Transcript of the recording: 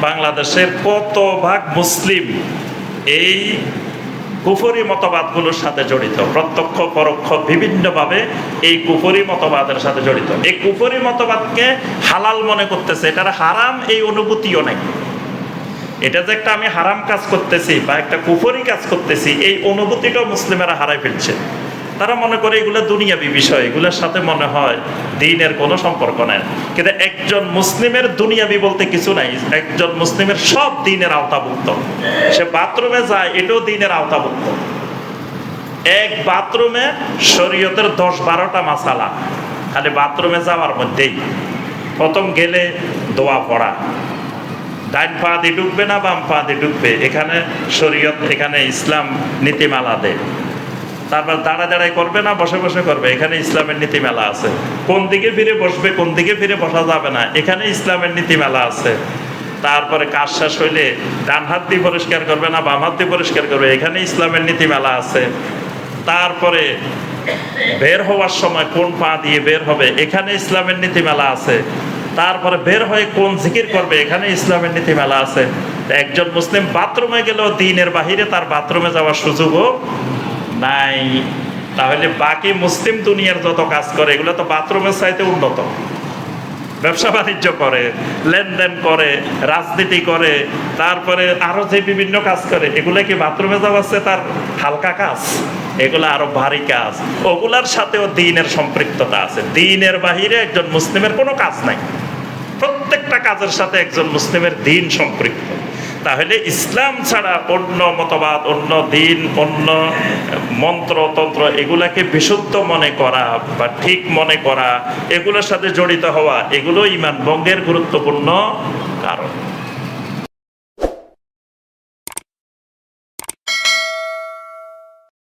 বাংলাদেশের কত ভাগ মুসলিম এই কুফরি মতবাদগুলোর সাথে জড়িত, প্রত্যক্ষ পরোক্ষ বিভিন্নভাবে এই কুফরি মতবাদের সাথে জড়িত। এই কুফরি মতবাদকে হালাল মনে করতেছে, এটার হারাম এই অনুভূতিও নেই। এটা যে একটা আমি হারাম কাজ করতেছি বা একটা কুফরি কাজ করতেছি, এই অনুভূতিটাও মুসলিমেরা হারাই ফেলছে। তারা মনে করে এগুলো দুনিয়াবি বিষয়, এগুলোর সাথে মনে হয় দ্বীনের কোনো সম্পর্ক নেই। কিন্তু একজন মুসলিমের দুনিয়াবি বলতে কিছু নাই, একজন মুসলিমের সব দ্বীনের আওতাভুক্ত। সে বাথরুমে যায়, এটাও দ্বীনের আওতাভুক্ত। এক বাথরুমে শরীয়তের 10-12টা মাসালা খালি বাথরুমে যাওয়ার মধ্যেই। প্রথম গেলে দোয়া পড়া, ডাইন পা দিয়ে ঢুকবে না বাম পা দিয়ে ঢুকবে, এখানে শরীয়ত, এখানে ইসলাম নীতিমালা দেয়। তারপর দাঁড়াই করবে না বসে বসে করবে, এখানে ইসলামের নীতিমালা আছে। কোন দিকে ফিরে বসবে, কোন দিকে ফিরে বসা যাবে না, এখানে ইসলামের নীতিমালা আছে। তারপরে কাজ শেষ হইলে ডান হাত দিয়ে পরিষ্কার করবে না বাম হাত দিয়ে পরিষ্কার করবে, এখানে ইসলামের নীতিমালা আছে। তারপরে বের হওয়ার সময় কোন পা দিয়ে বের হবে, এখানে ইসলামের নীতিমালা আছে। তারপরে বের হয়ে কোন জিকির করবে, এখানে ইসলামের নীতিমালা আছে। একজন মুসলিম বাথরুমে গেলেও দ্বীনের বাহিরে তার বাথরুমে যাওয়ার সুযোগও নাই। তাহলে বাকি মুসলিম দুনিয়ার যত কাজ করে এগুলো তো বাথরুমের চাইতে উন্নত। ব্যবসা বাণিজ্য করে, লেনদেন করে, রাজনীতি করে, তারপরে আরো যে বিভিন্ন কাজ করে, এগুলো কি বাথরুমে যাওয়াচ্ছে তার হালকা কাজ? এগুলো আরো ভারী কাজ। ওগুলার সাথেও দ্বীনের সম্পৃক্ততা আছে। দ্বীনের বাহিরে একজন মুসলিমের কোনো কাজ নাই, প্রত্যেকটা কাজের সাথে একজন মুসলিমের দ্বীন সম্পৃক্ত। তাহলে ইসলাম ছাড়া অন্য মতবাদ, অন্য দ্বীন, অন্য মন্ত্রতন্ত্র এগুলাকে বিশুদ্ধ মনে করা বা ঠিক মনে করা, এগুলোর সাথে জড়িত হওয়া, এগুলো ঈমান ভঙ্গের গুরুত্বপূর্ণ